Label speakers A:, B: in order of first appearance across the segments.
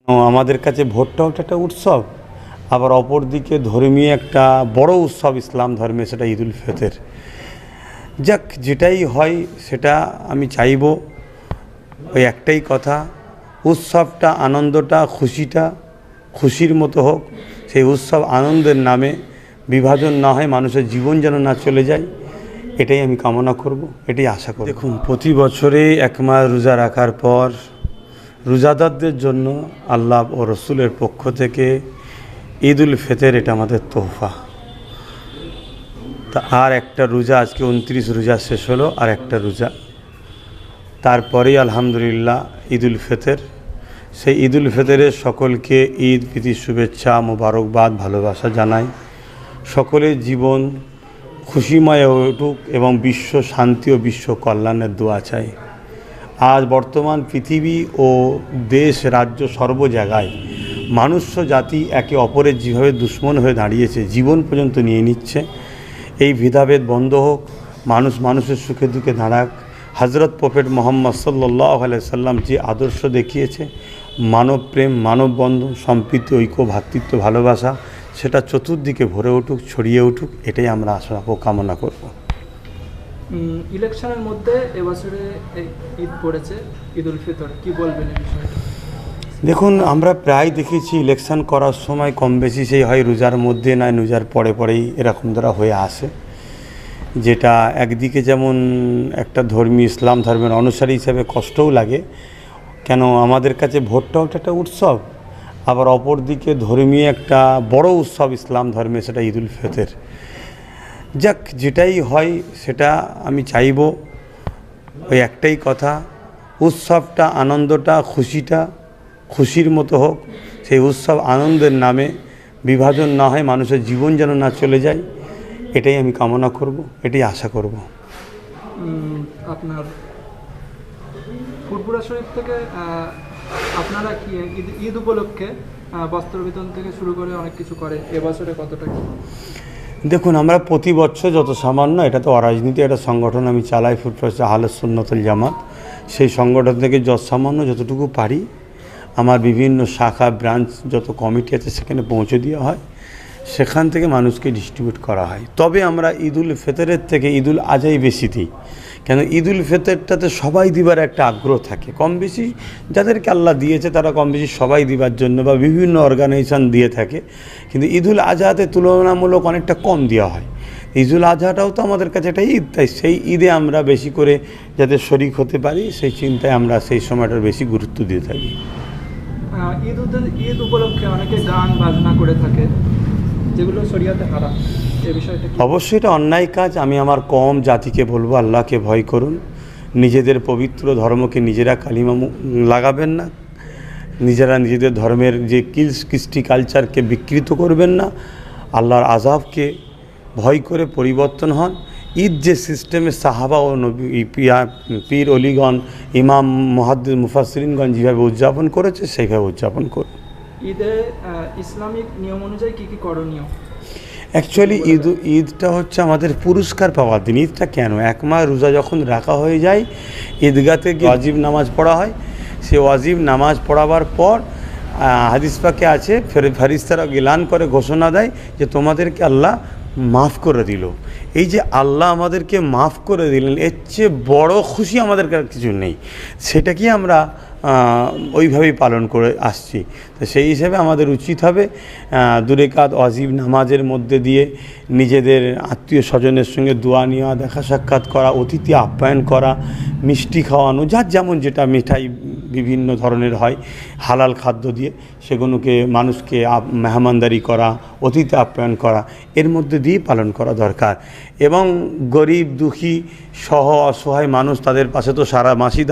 A: আমাদের কাছে ভোটটাও একটা উৎসব, আবার অপরদিকে ধর্মীয় একটা বড় উৎসব ইসলাম ধর্মে, সেটা ঈদুল ফিতর। যাক, যেটাই হয় সেটা আমি চাইব ওই একটাই কথা, উৎসবটা, আনন্দটা, খুশির মতো হোক। সেই উৎসব আনন্দের নামে বিভাজন না হয়, মানুষের জীবন যেন না চলে যায়, এটাই আমি কামনা করব, এটাই আশা করব। দেখুন, প্রতি বছরে এক মাস রোজা রাখার পর রোজাদারদের জন্য আল্লাহ ও রসুলের পক্ষ থেকে ঈদুল ফিতর, এটা আমাদের তোহফা। তা আর একটা রোজা, আজকে 29 রোজা শেষ হলো, আর একটা রোজা, তারপরেই আলহামদুলিল্লাহ ঈদুল ফিতর। সেই ঈদুল ফিতরের সকলকে ঈদ প্রীতির শুভেচ্ছা, মোবারকবাদ, ভালোবাসা জানাই। সকলের জীবন খুশিময় হয়ে উঠুক এবং বিশ্ব শান্তি ও বিশ্ব কল্যাণের দোয়া চাই। আজ বর্তমান পৃথিবী ও দেশ, রাজ্য, সর্ব জায়গায় মানুষ্য জাতি একে অপরের যেভাবে দুশ্মন হয়ে দাঁড়িয়েছে, জীবন পর্যন্ত নিয়ে নিচ্ছে, এই ভেদাভেদ বন্ধ হোক, মানুষ মানুষের সুখে দুঃখে দাঁড়াক। হজরত প্রফেট মোহাম্মদ সাল্লাল্লাহু আলাইহি সাল্লাম যে আদর্শ দেখিয়েছে, মানব প্রেম, মানববন্ধন, সম্প্রীতি, ঐক্য, ভ্রাতৃত্ব, ভালোবাসা, সেটা চতুর্দিকে ভরে উঠুক, ছড়িয়ে উঠুক, এটাই আমরা আশা ও কামনা করব।
B: ইলেকশনের মধ্যে এবছরে ঈদ পড়েছে, ঈদুল ফিতর, কি বলবেন এই বিষয়ে?
A: দেখুন, আমরা প্রায় দেখেছি ইলেকশন করার সময় কম বেশি সেই হয় রোজার মধ্যে না রোজার পরেই এরকম দ্বারা হয়ে আসে, যেটা একদিকে যেমন একটা ইসলাম ধর্মের অনুসারী হিসেবে কষ্টও লাগে, কেন আমাদের কাছে ভোটটাও একটা উৎসব, আবার অপরদিকে ধর্মীয় একটা বড় উৎসব ইসলাম ধর্মে, সেটা ঈদুল ফিতর। যাক, যেটাই হয় সেটা আমি চাইব ওই একটাই কথা, উৎসবটা, আনন্দটা, খুশির মতো হোক। সেই উৎসব আনন্দের নামে বিভাজন না হয়, মানুষের জীবন যেন না চলে যায়, এটাই আমি কামনা করব, এটাই আশা করব।
B: আপনার ফুরফুরা শরীফ থেকে আপনারা কি ঈদ উপলক্ষে বস্ত্র বিতরণ থেকে শুরু করে অনেক কিছু করে, এবছরে কতটা কি?
A: দেখুন, আমরা প্রতি বছর যত সামান্য, এটা তো অরাজনীতি, একটা সংগঠন আমি চালাই, ফুরফুরা আহলে সুন্নাতুল জামাত, সেই সংগঠন থেকে সামান্য যতটুকু পারি, আমার বিভিন্ন শাখা ব্রাঞ্চ যত কমিটি আছে সেখানে পৌঁছে দেওয়া হয়, সেখান থেকে মানুষকে ডিস্ট্রিবিউট করা হয়। তবে আমরা ঈদুল ফিতরের থেকে ঈদুল আজহাই বেশি দিই, কেন ঈদুল ফিতরটাতে সবাই দিবার একটা আগ্রহ থাকে, কম বেশি যাদেরকে আল্লাহ দিয়েছে তারা কম বেশি সবাই দিবার জন্য বা বিভিন্ন অর্গানাইজেশান দিয়ে থাকে, কিন্তু ঈদুল আজহাতে তুলনামূলক অনেকটা কম দেওয়া হয়। ঈদুল আজহাটাও তো আমাদের কাছে একটা ঈদ, তাই সেই ঈদে আমরা বেশি করে যাতে শরিক হতে পারি, সেই চিন্তায় আমরা সেই সময়টার বেশি গুরুত্ব দিয়ে থাকি।
B: ঈদ উপলক্ষে অনেকে গান বাজনা করে থাকে, যেগুলো শরিয়াতে হারাম, এই বিষয়টা
A: অবশ্যই এটা অন্যায় কাজ। আমি আমার কম জাতিকে বলবো, আল্লাহকে ভয় করুন, নিজেদের পবিত্র ধর্মকে নিজেরা কালিমা লাগাবেন না, নিজেরা নিজেদের ধর্মের যে কৃষ্টি কালচারকে বিকৃত করবেন না, আল্লাহর আযাবকে ভয় করে পরিবর্তন হন। ঈদ যে সিস্টেমে সাহাবা ও নবী, পীর অলিগণ, ইমাম, মুহাদ্দিস, মুফাসসিরিনগণ যেভাবে উদযাপন করেছে সেইভাবে উদযাপন করুন।
B: ঈদে ইসলামিক নিয়ম অনুযায়ী কী কী করণীয়?
A: অ্যাকচুয়ালি ঈদটা হচ্ছে আমাদের পুরস্কার পাওয়ার দিন। ঈদটা কেন, এক মাস রোজা যখন রাখা হয়ে যায়, ঈদগাতে গিয়ে ওয়াজিব নামাজ পড়া হয়, সে ওয়াজিব নামাজ পড়াবার পর হাদিস পাকে আছে, ফেরেশতারা এলান করে ঘোষণা দেয় যে তোমাদেরকে আল্লাহ মাফ করে দিল। এই যে আল্লাহ আমাদেরকে মাফ করে দিলেন, এর চেয়ে বড় খুশি আমাদের কিছু নেই, সেটাকে আমরা ওইভাবেই পালন করে আসছি। তো সেই হিসেবে আমাদের উচিত হবে 2 রাকাত ওয়াজিব নামাজের মধ্যে দিয়ে নিজেদের আত্মীয় স্বজনের সঙ্গে দোয়া নেওয়া, দেখা সাক্ষাৎ করা, অতিথি আপ্যায়ন করা, মিষ্টি খাওয়ানো, যার যেমন যেটা মিঠাই বিভিন্ন ধরনের হয় হালাল খাদ্য দিয়ে, সেগুলোকে মানুষকে মেহমানদারি করা, অতিথি আপ্যায়ন করা, এর মধ্যে দিয়ে পালন করা দরকার। এবং গরিব দুঃখী সহ অসহায় মানুষ, তাদের পাশে তো সারা মাসই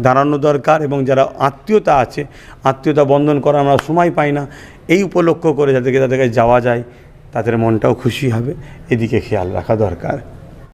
A: দাঁড়ানো দরকার, এবং যারা আত্মীয়তা আছে, আত্মীয়তা বন্ধন করা আমরা সময় পাই না, এই উপলক্ষ করে যাদেরকে যাওয়া যায়, তাদের মনটাও খুশি হবে, এদিকে খেয়াল রাখা দরকার।